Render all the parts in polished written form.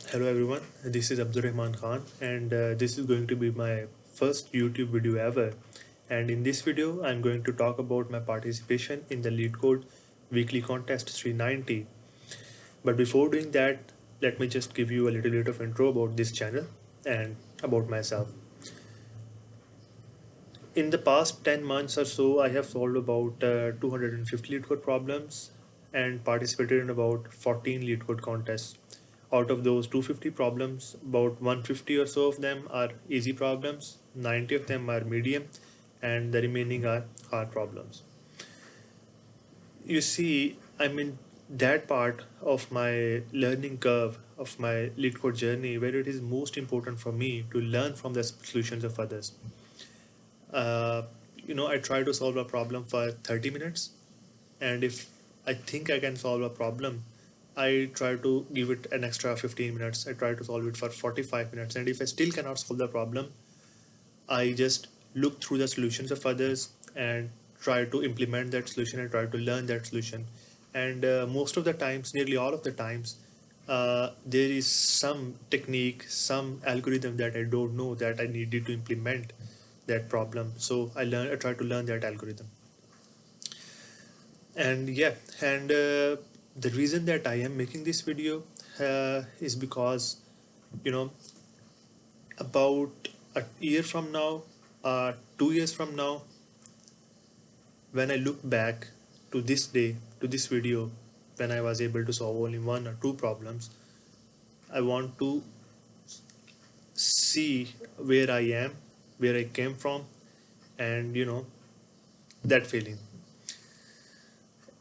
Hello everyone, this is Abdur Rahman Khan and this is going to be my first YouTube video ever. And in this video, I'm going to talk about my participation in the LeetCode weekly contest 390. But before doing that, let me just give you a little bit of intro about this channel and about myself. In the past 10 months or so, I have solved about 250 LeetCode problems and participated in about 14 LeetCode contests. Out of those 250 problems, about 150 or so of them are easy problems, 90 of them are medium, and the remaining are hard problems. You see, I'm in that part of my learning curve of my LeetCode journey where it is most important for me to learn from the solutions of others. uh, I try to solve a problem for 30 minutes, and if I think I can solve a problem, I try to give it an extra 15 minutes. I try to solve it for 45 minutes, and if I still cannot solve the problem, I just look through the solutions of others and try to implement that solution and try to learn that solution. And most of the times, nearly all of the times, there is some technique, some algorithm that I don't know that I needed to implement that problem. So I try to learn that algorithm. And yeah, and the reason that I am making this video is because, you know, about a year from now, 2 years from now, when I look back to this day, to this video, when I was able to solve only one or two problems, I want to see where I am, where I came from, and that feeling.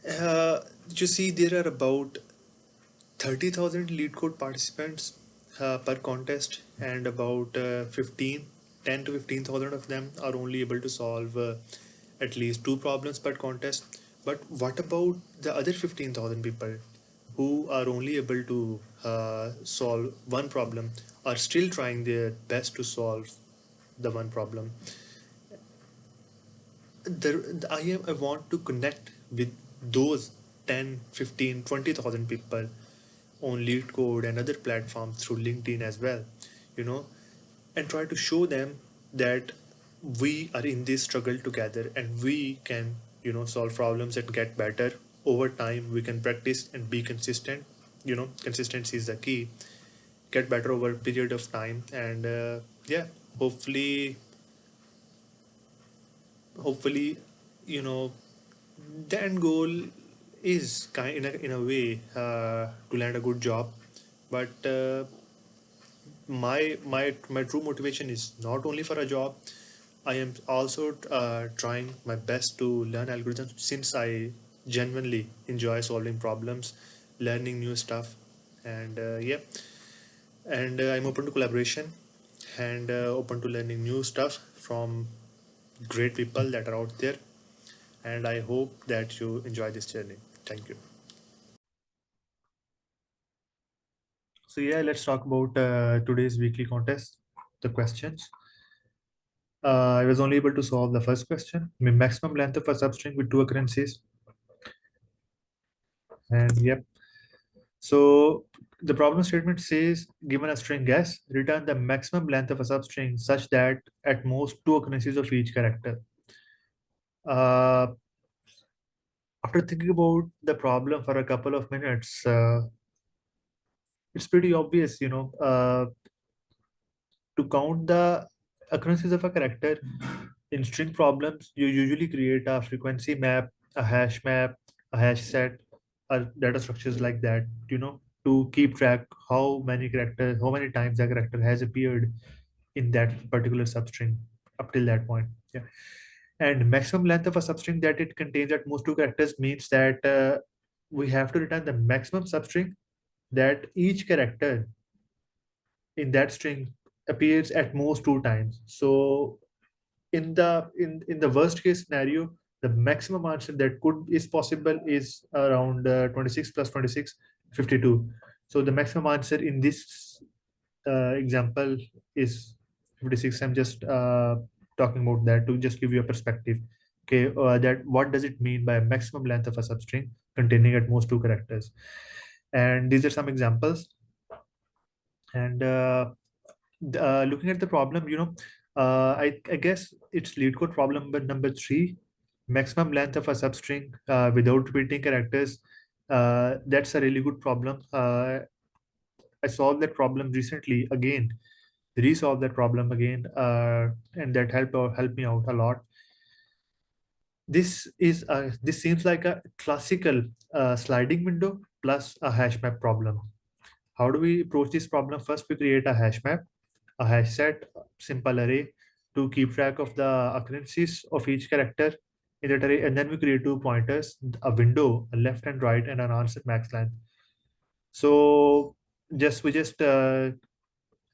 Uh, you see, there are about 30,000 lead code participants per contest, and about 10 to 15,000 of them are only able to solve at least two problems per contest. But what about the other 15,000 people who are only able to solve one problem, are still trying their best to solve the one problem? I want to connect with those 10, 15, 20,000 people on LeetCode and other platforms through LinkedIn as well, you know, and try to show them that we are in this struggle together and we can, solve problems and get better over time. We can practice and be consistent. Consistency is the key. Get better over a period of time, and yeah, hopefully, hopefully, you know, the end goal is in a way to land a good job, but my true motivation is not only for a job. I am also trying my best to learn algorithms, since I genuinely enjoy solving problems, learning new stuff, and yeah, and I'm open to collaboration and open to learning new stuff from great people that are out there, and I hope that you enjoy this journey. Thank you. So yeah, let's talk about today's weekly contest, the questions. I was only able to solve the first question. Maximum length of a substring with two occurrences. And yep. So the problem statement says, given a string S, return the maximum length of a substring such that at most two occurrences of each character. Uh, After thinking about the problem for a couple of minutes, it's pretty obvious, to count the occurrences of a character in string problems, you usually create a frequency map, a hash set, or data structures like that, to keep track how many times a character has appeared in that particular substring up till that point. Yeah. And maximum length of a substring that it contains at most two characters means that we have to return the maximum substring that each character in that string appears at most two times. So in the worst case scenario, the maximum answer that could is possible is around 26 plus 26, 52. So the maximum answer in this example is 56. I'm just talking about that to just give you a perspective. Okay, that what does it mean by maximum length of a substring containing at most two characters? And these are some examples. And looking at the problem, I guess it's lead code problem number three, maximum length of a substring without repeating characters. That's a really good problem. I solved that problem recently again, resolved that problem again, and that helped me out a lot. This seems like a classical sliding window plus a hash map problem. How do we approach this problem? First, we create a hash map, a hash set, simple array to keep track of the occurrences of each character in that array, and then we create two pointers, a window, a left and right, and an answer max length. So we just add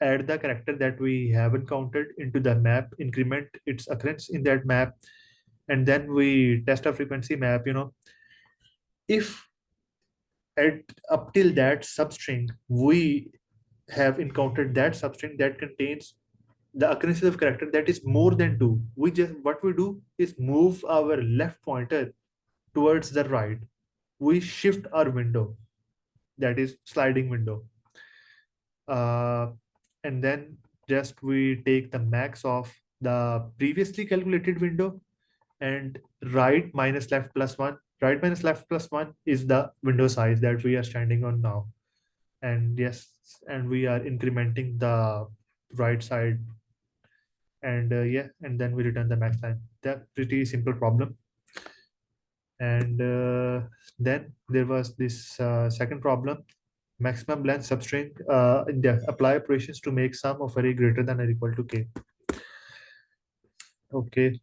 the character that we have encountered into the map, increment its occurrence in that map, and then we test a frequency map. If at up till that substring we have encountered that substring that contains the occurrences of character that is more than two, we just what we do is move our left pointer towards the right. We shift our window, that is sliding window, uh, and then just we take the max of the previously calculated window, and right minus left plus one. Right minus left plus one is the window size that we are standing on now. And yes, and we are incrementing the right side, and yeah, and then we return the max line. That pretty simple problem. And then there was this second problem, maximum length substring in the apply operations to make sum of array greater than or equal to k. Okay.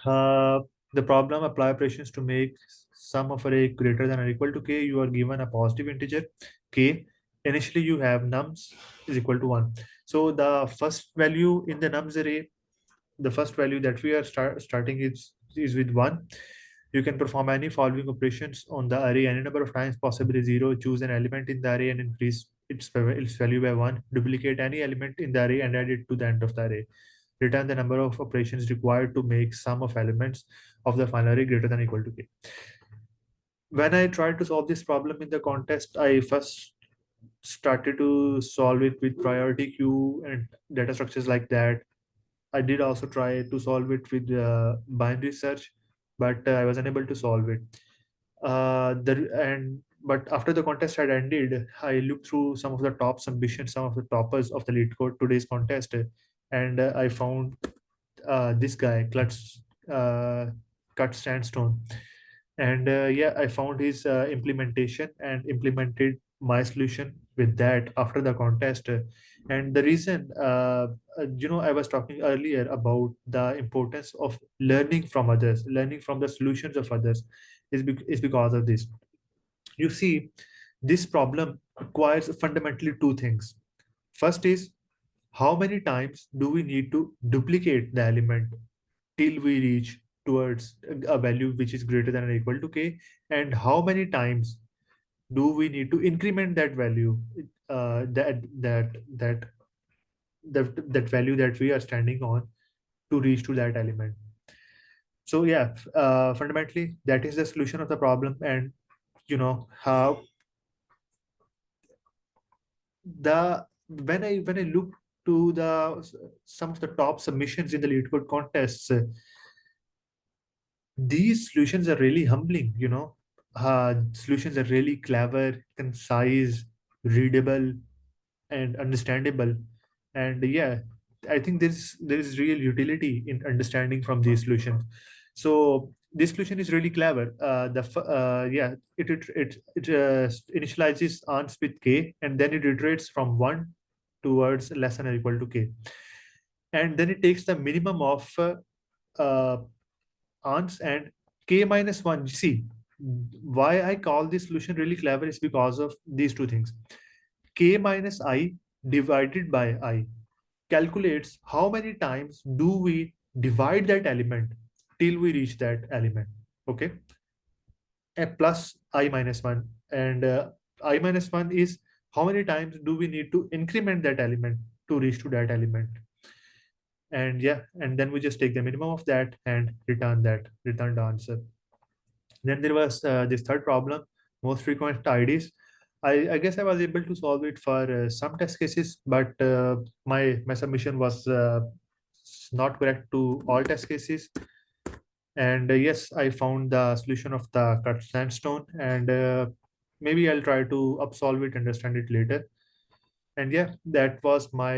uh, the problem, apply operations to make sum of array greater than or equal to k. You are given a positive integer k. Initially you have nums is equal to 1. So the first value in the nums array, the first value that we are starting is with 1. You can perform any following operations on the array any number of times, possibly 0. Choose an element in the array and increase its value by 1. Duplicate any element in the array and add it to the end of the array. Return the number of operations required to make sum of elements of the final array greater than or equal to k. When I tried to solve this problem in the contest, I first started to solve it with priority queue and data structures like that. I did also try to solve it with binary search, but I was unable to solve it. But after the contest had ended, I looked through some of the top submissions, some of the toppers of the LeetCode today's contest, and I found this guy, Cut Sandstone. And yeah, I found his implementation and implemented my solution with that after the contest. And the reason, I was talking earlier about the importance of learning from others, learning from the solutions of others, is because of this. You see, this problem requires fundamentally two things. First is, how many times do we need to duplicate the element till we reach towards a value which is greater than or equal to k, and how many times do we need to increment that value, that value that we are standing on to reach to that element. So yeah, fundamentally that is the solution of the problem. And how the when I look to some of the top submissions in the LeetCode contests, these solutions are really humbling. Solutions are really clever, concise, readable, and understandable. And yeah, I think there is real utility in understanding from these solutions. So this solution is really clever. Yeah, it initializes ans with k, and then it iterates from 1 towards less than or equal to k, and then it takes the minimum of uh, ans and k minus 1. See, why I call this solution really clever is because of these two things. K minus I divided by I calculates how many times do we divide that element till we reach that element. Okay. And plus I minus 1. And I minus 1 is how many times do we need to increment that element to reach to that element. And yeah, and then we just take the minimum of that and return the answer. Then there was this third problem, most frequent IDs. I guess I was able to solve it for some test cases, but my submission was not correct to all test cases. And yes, I found the solution of the cut sandstone, and maybe I'll try to upsolve it, understand it later. And yeah, that was my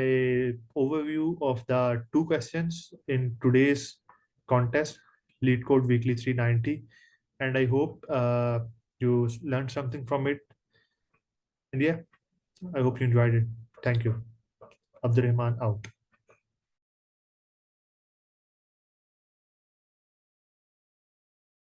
overview of the two questions in today's contest, Lead Code Weekly 390. And I hope you learned something from it. And yeah, I hope you enjoyed it. Thank you. Abdurrahman out.